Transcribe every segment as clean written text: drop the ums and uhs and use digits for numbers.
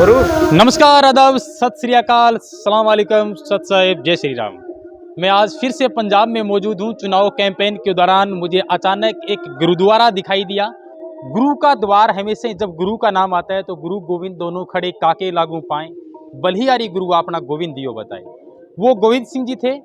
गुरु नमस्कार, आदाब, सत श्री अकाल, सलाम वालेकुम, सत साहिब, जय श्री राम। मैं आज फिर से पंजाब में मौजूद हूँ। चुनाव कैंपेन के दौरान मुझे अचानक एक गुरुद्वारा दिखाई दिया। गुरु का द्वार हमेशा जब गुरु का नाम आता है तो गुरु गोविंद दोनों खड़े काके लागू पाएं, बलिहारी गुरु अपना गोविंद दियो बताए। वो गोविंद सिंह जी थे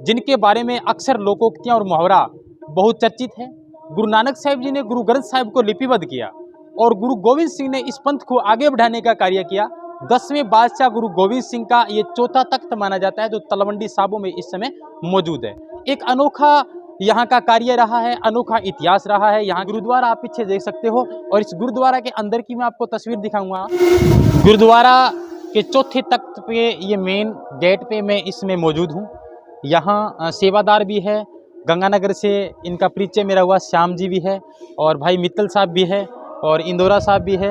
जिनके बारे में अक्सर लोकोक्तियाँ और मुहावरा बहुत चर्चित है। गुरु नानक साहिब जी ने गुरु ग्रंथ साहिब को लिपिबद्ध किया और गुरु गोविंद सिंह ने इस पंथ को आगे बढ़ाने का कार्य किया। 10वें बादशाह गुरु गोविंद सिंह का ये चौथा तख्त माना जाता है जो तलवंडी साबो में इस समय मौजूद है। एक अनोखा यहाँ का कार्य रहा है, अनोखा इतिहास रहा है। यहाँ गुरुद्वारा आप पीछे देख सकते हो और इस गुरुद्वारा के अंदर की मैं आपको तस्वीर दिखाऊंगा। गुरुद्वारा के चौथे तख्त पे ये मेन गेट पे मैं इसमें मौजूद हूँ। यहाँ सेवादार भी है, गंगानगर से इनका परिचय मेरा हुआ, श्याम जी भी है और भाई मित्तल साहब भी है और इंदौरा साहब भी है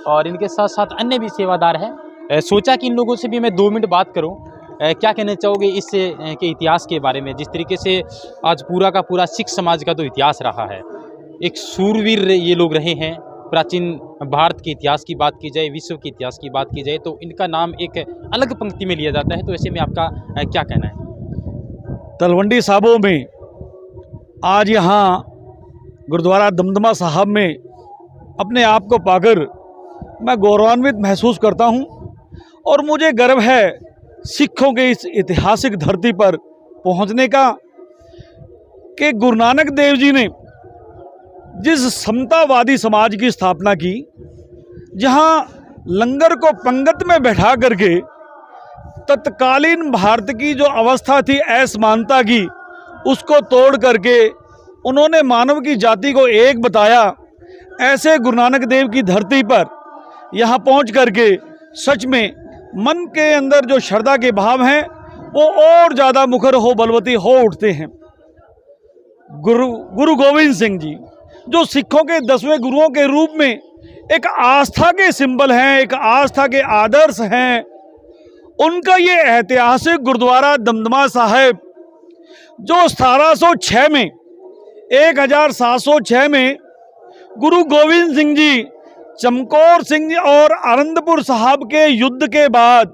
और इनके साथ साथ अन्य भी सेवादार हैं। सोचा कि इन लोगों से भी मैं 2 मिनट बात करूं। क्या कहना चाहोगे इस के इतिहास के बारे में, जिस तरीके से आज पूरा का पूरा सिख समाज का तो इतिहास रहा है। एक सूरवीर ये लोग रहे हैं। प्राचीन भारत के इतिहास की बात की जाए, विश्व के इतिहास की बात की जाए तो इनका नाम एक अलग पंक्ति में लिया जाता है। तो ऐसे में आपका क्या कहना है? तलवंडी साबो में आज यहाँ गुरुद्वारा दमदमा साहब में अपने आप को पाकर मैं गौरवान्वित महसूस करता हूँ और मुझे गर्व है सिखों के इस ऐतिहासिक धरती पर पहुँचने का कि गुरु नानक देव जी ने जिस समतावादी समाज की स्थापना की, जहाँ लंगर को पंगत में बैठा करके तत्कालीन भारत की जो अवस्था थी असमानता की, उसको तोड़ करके उन्होंने मानव की जाति को एक बताया। ऐसे गुरु नानक देव की धरती पर यहाँ पहुँच करके सच में मन के अंदर जो श्रद्धा के भाव हैं वो और ज़्यादा मुखर हो बलवती हो उठते हैं। गुरु गोविंद सिंह जी जो सिखों के 10वें गुरुओं के रूप में एक आस्था के सिंबल हैं, एक आस्था के आदर्श हैं, उनका ये ऐतिहासिक गुरुद्वारा दमदमा साहिब जो 1706 में 1706 में गुरु गोविंद सिंह जी, चमकौर सिंह जी और आनंदपुर साहब के युद्ध के बाद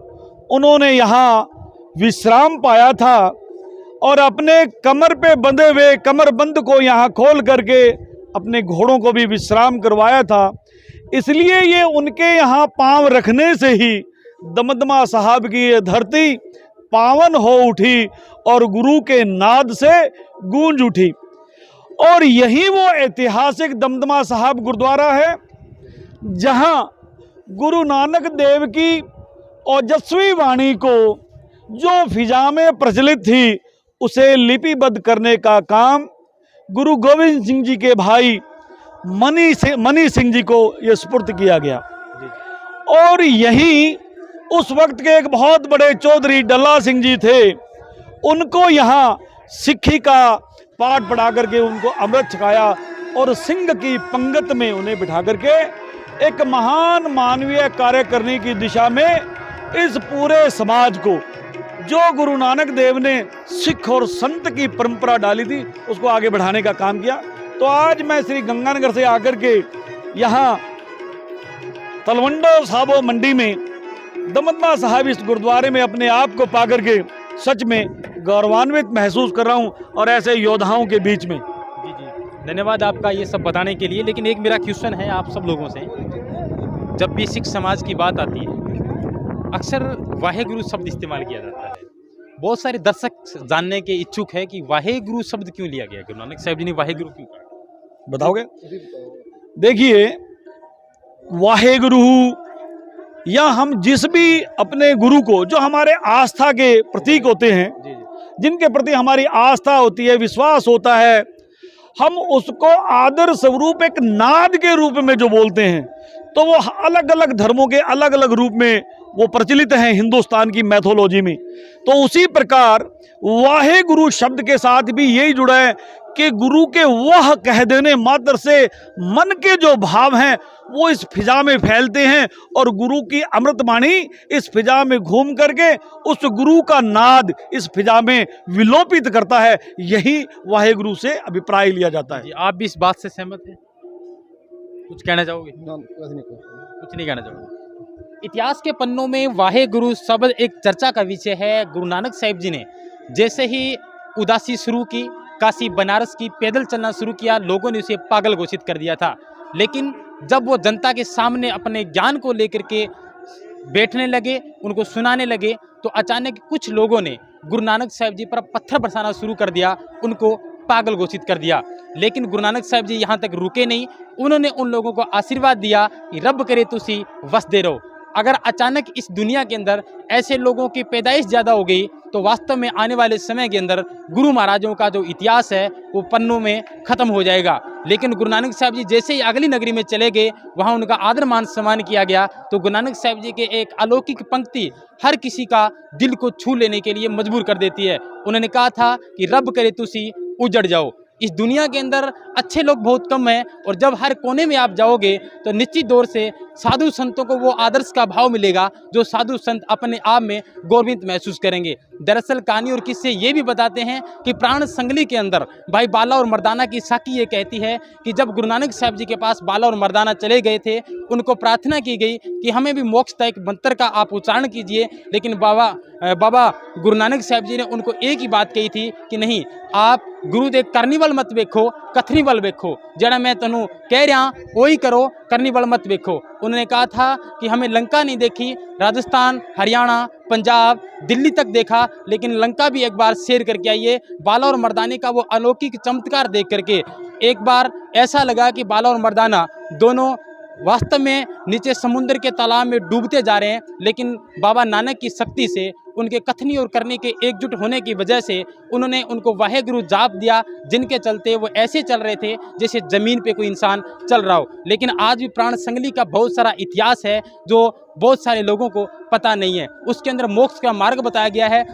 उन्होंने यहाँ विश्राम पाया था और अपने कमर पे बंधे हुए कमरबंद को यहाँ खोल करके अपने घोड़ों को भी विश्राम करवाया था। इसलिए ये उनके यहाँ पांव रखने से ही दमदमा साहब की ये धरती पावन हो उठी और गुरु के नाद से गूंज उठी। और यही वो ऐतिहासिक दमदमा साहब गुरुद्वारा है जहां गुरु नानक देव की ओजस्वी वाणी को जो फिजा में प्रचलित थी उसे लिपिबद्ध करने का काम गुरु गोविंद सिंह जी के भाई मनी सिंह जी को ये सुपुर्द किया गया। और यही उस वक्त के एक बहुत बड़े चौधरी डल्ला सिंह जी थे, उनको यहाँ सिक्खी का पाठ पढ़ा करके उनको अमृत छकाया और सिंह की पंगत में उन्हें बिठा करके एक महान मानवीय कार्य करने की दिशा में इस पूरे समाज को जो गुरु नानक देव ने सिख और संत की परंपरा डाली थी उसको आगे बढ़ाने का काम किया। तो आज मैं श्री गंगानगर से आकर के यहाँ तलवंडो साबो मंडी में दमदमा साहब इस गुरुद्वारे में अपने आप को पा करके सच में गौरवान्वित महसूस कर रहा हूं और ऐसे योद्धाओं के बीच में। जी जी, धन्यवाद आपका ये सब बताने के लिए। लेकिन एक मेरा क्वेश्चन है आप सब लोगों से, जब भी सिख समाज की बात आती है अक्सर वाहेगुरु शब्द इस्तेमाल किया जाता है। बहुत सारे दर्शक जानने के इच्छुक है कि वाहेगुरु शब्द क्यों लिया गया, गुरु नानक साहिब जी ने वाहेगुरु क्यों कहा? बताओगे? देखिए, वाहेगुरु या हम जिस भी अपने गुरु को जो हमारे आस्था के प्रतीक होते हैं, जिनके प्रति हमारी आस्था होती है, विश्वास होता है, हम उसको आदर स्वरूप एक नाद के रूप में जो बोलते हैं तो वो अलग अलग धर्मों के अलग अलग रूप में वो प्रचलित हैं हिंदुस्तान की मैथोलॉजी में। तो उसी प्रकार वाहे गुरु शब्द के साथ भी यही जुड़ा है कि गुरु के वह कह देने मात्र से मन के जो भाव हैं वो इस फिजा में फैलते हैं और गुरु की अमृतवाणी इस फिजा में घूम करके उस गुरु का नाद इस फिजा में विलोपित करता है। यही वाहेगुरु से अभिप्राय लिया जाता है। आप भी इस बात से सहमत हैं? कुछ कहना चाहोगे? कुछ नहीं कहना चाहोगे? इतिहास के पन्नों में वाहे गुरु शब्द एक चर्चा का विषय है। गुरु नानक साहिब जी ने जैसे ही उदासी शुरू की, काशी बनारस की पैदल चलना शुरू किया, लोगों ने उसे पागल घोषित कर दिया था। लेकिन जब वो जनता के सामने अपने ज्ञान को लेकर के बैठने लगे, उनको सुनाने लगे, तो अचानक कुछ लोगों ने गुरु नानक साहिब जी पर पत्थर बरसाना शुरू कर दिया, उनको पागल घोषित कर दिया। लेकिन गुरु नानक साहिब जी यहाँ तक रुके नहीं, उन्होंने उन लोगों को आशीर्वाद दिया कि रब करे तुसी वसदे रहो। अगर अचानक इस दुनिया के अंदर ऐसे लोगों की पैदाइश ज़्यादा हो गई तो वास्तव में आने वाले समय के अंदर गुरु महाराजों का जो इतिहास है वो पन्नों में ख़त्म हो जाएगा। लेकिन गुरु नानक साहिब जी जैसे ही अगली नगरी में चले गए, वहाँ उनका आदर मान सम्मान किया गया, तो गुरु नानक साहिब जी के एक अलौकिक पंक्ति हर किसी का दिल को छू लेने के लिए मजबूर कर देती है। उन्होंने कहा था कि रब करे तुसी उजड़ जाओ। इस दुनिया के अंदर अच्छे लोग बहुत कम हैं, और जब हर कोने में आप जाओगे तो निश्चित तौर से साधु संतों को वो आदर्श का भाव मिलेगा जो साधु संत अपने आप में गौरवित महसूस करेंगे। दरअसल कहानी और किस्से ये भी बताते हैं कि प्राण संगली के अंदर भाई बाला और मर्दाना की साखी ये कहती है कि जब गुरु नानक साहिब जी के पास बाला और मर्दाना चले गए थे, उनको प्रार्थना की गई कि हमें भी मोक्षदायक मंत्र का आप उच्चारण कीजिए। लेकिन बाबा गुरु नानक साहिब जी ने उनको एक ही बात कही थी कि नहीं, आप गुरुदेव करनीवल मत वेखो, कथनीवल वेखो, जरा मैं तनु कह रहा वही करो, करनीवल मत वेखो। उन्होंने कहा था कि हमें लंका नहीं देखी, राजस्थान, हरियाणा, पंजाब, दिल्ली तक देखा, लेकिन लंका भी एक बार सैर करके आइए। बाला और मर्दाने का वो अलौकिक चमत्कार देख करके एक बार ऐसा लगा कि बाला और मर्दाना दोनों वास्तव में नीचे समुद्र के तालाब में डूबते जा रहे हैं, लेकिन बाबा नानक की शक्ति से, उनके कथनी और करने के एकजुट होने की वजह से उन्होंने उनको वाहे गुरु जाप दिया, जिनके चलते वो ऐसे चल रहे थे जैसे ज़मीन पे कोई इंसान चल रहा हो। लेकिन आज भी प्राण संगली का बहुत सारा इतिहास है जो बहुत सारे लोगों को पता नहीं है। उसके अंदर मोक्ष का मार्ग बताया गया है।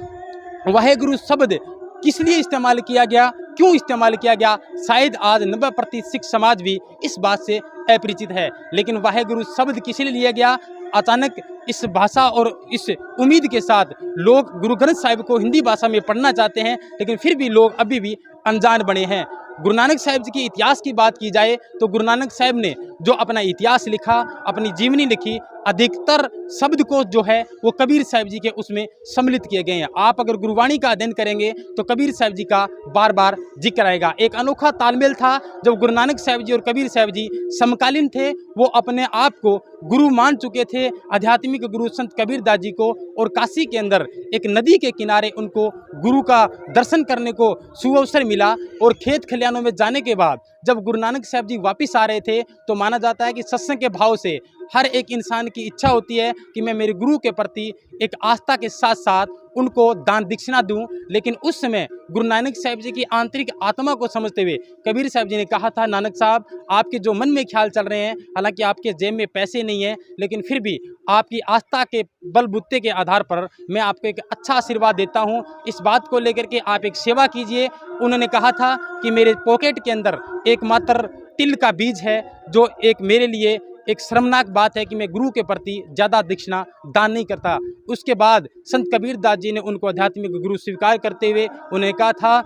वाहे गुरु शब्द किस लिए इस्तेमाल किया गया, क्यों इस्तेमाल किया गया, शायद आज 90% सिख समाज भी इस बात से अपरिचित है। लेकिन वाहे गुरु शब्द किस लिए लिया गया, अचानक इस भाषा और इस उम्मीद के साथ लोग गुरु ग्रंथ साहिब को हिंदी भाषा में पढ़ना चाहते हैं, लेकिन फिर भी लोग अभी भी अनजान बने हैं। गुरु नानक साहिब जी के इतिहास की बात की जाए तो गुरु नानक साहिब ने जो अपना इतिहास लिखा, अपनी जीवनी लिखी, अधिकतर शब्द को जो है वो कबीर साहिब जी के उसमें सम्मिलित किए गए हैं। आप अगर गुरुवाणी का अध्ययन करेंगे तो कबीर साहिब जी का बार बार जिक्र आएगा। एक अनोखा तालमेल था जब गुरु नानक साहिब जी और कबीर साहिब जी समकालीन थे। वो अपने आप को गुरु मान चुके थे, आध्यात्मिक गुरु संत कबीर दास जी को, और काशी के अंदर एक नदी के किनारे उनको गुरु का दर्शन करने को सुअवसर मिला। और खेत खलिहानों में जाने के बाद जब गुरु नानक साहिब जी वापस आ रहे थे तो माना जाता है कि सत्संग के भाव से हर एक इंसान की इच्छा होती है कि मैं मेरे गुरु के प्रति एक आस्था के साथ साथ उनको दान दक्षिणा दूं। लेकिन उस समय गुरु नानक साहिब जी की आंतरिक आत्मा को समझते हुए कबीर साहिब जी ने कहा था, नानक साहब आपके जो मन में ख्याल चल रहे हैं, हालांकि आपके जेब में पैसे नहीं हैं, लेकिन फिर भी आपकी आस्था के बलबूते के आधार पर मैं आपको एक अच्छा आशीर्वाद देता हूं, इस बात को लेकर के आप एक सेवा कीजिए। उन्होंने कहा था कि मेरे पॉकेट के अंदर एकमात्र तिल का बीज है, जो एक मेरे लिए एक शर्मनाक बात है कि मैं गुरु के प्रति ज़्यादा दक्षिणा दान नहीं करता। उसके बाद संत कबीर दास जी ने उनको आध्यात्मिक गुरु स्वीकार करते हुए उन्हें कहा था,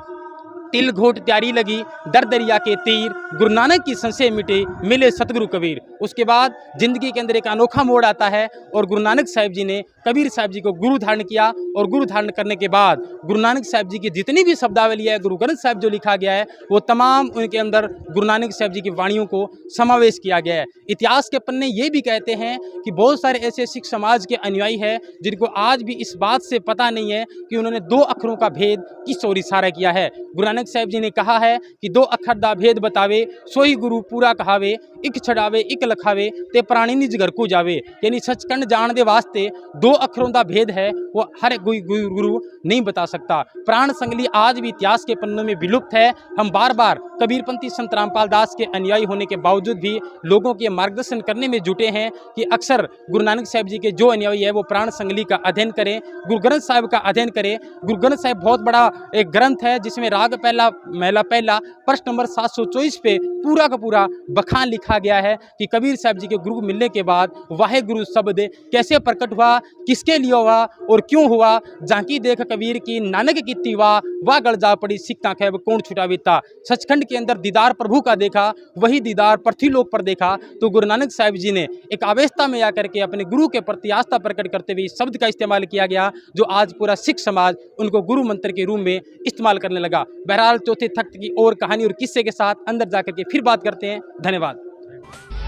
तिल घोट त्यारी लगी दर दरिया के तीर, गुरु नानक की संशय मिटे मिले सतगुरु कबीर। उसके बाद जिंदगी के अंदर एक अनोखा मोड़ आता है और गुरु नानक साहिब जी ने कबीर साहिब जी को गुरु धारण किया। और गुरु धारण करने के बाद गुरु नानक साहिब जी की जितनी भी शब्दावली है, गुरु ग्रंथ साहिब जो लिखा गया है, वो तमाम उनके अंदर गुरु नानक साहिब जी की वाणियों को समावेश किया गया है। इतिहास के पन्ने ये भी कहते हैं कि बहुत सारे ऐसे सिख समाज के अनुयायी हैं जिनको आज भी इस बात से पता नहीं है कि उन्होंने 2 अक्षरों का भेद किस ओर इशारा किया है। गुरु नानक साहिब जी ने कहा है कि 2 अक्षर दा भेद बतावे, सोई गुरु पूरा कहावे, एक छड़ावे एक लखावे ते प्राणी निज घर को जावे। यानी सचखंड जान दे वास्ते 2 अक्षरों का भेद है, वो हर कोई गुरु नहीं बता सकता। प्राण संगली आज भी इतिहास के पन्नों में विलुप्त है। हम बार बार कबीरपंथी संत रामपाल दास के अनुयायी होने के बावजूद भी लोगों के मार्गदर्शन करने में जुटे हैं कि अक्सर गुरु नानक साहिब जी के जो अनुयायी है वो प्राण संगली का अध्ययन करें, गुरु ग्रंथ साहिब का अध्ययन करें। गुरु ग्रंथ साहिब बहुत बड़ा एक ग्रंथ है जिसमें राग महला पहला प्रश्न नंबर 724 पे पूरा का पूरा बखान लिखा गया है कि कबीर साहब जी के गुरु मिलने के बाद वाहे गुरु शब्द कैसे प्रकट हुआ, किसके लिए हुआ और क्यों हुआ। झांकी देख कबीर की नानक की वाह गड़ जा पड़ी, सिक्का खैब कौन छुटा बीता। सचखंड के अंदर दीदार प्रभु का देखा, वही दीदार पृथ्वीलोक पर देखा तो गुरु नानक साहिब जी ने एक आवेशता में आकर के अपने गुरु के प्रति आस्था प्रकट करते हुए शब्द का इस्तेमाल किया गया, जो आज पूरा सिख समाज उनको गुरु मंत्र के रूप में इस्तेमाल करने लगा। बहरहाल चौथे तख्त की और कहानी और किस्से के साथ अंदर जाकर के फिर बात करते हैं। धन्यवाद।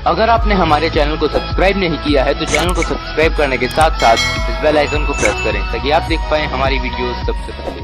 अगर आपने हमारे चैनल को सब्सक्राइब नहीं किया है तो चैनल को सब्सक्राइब करने के साथ साथ इस बेल आइकन को प्रेस करें ताकि आप देख पाएं हमारी वीडियोस सबसे पहले।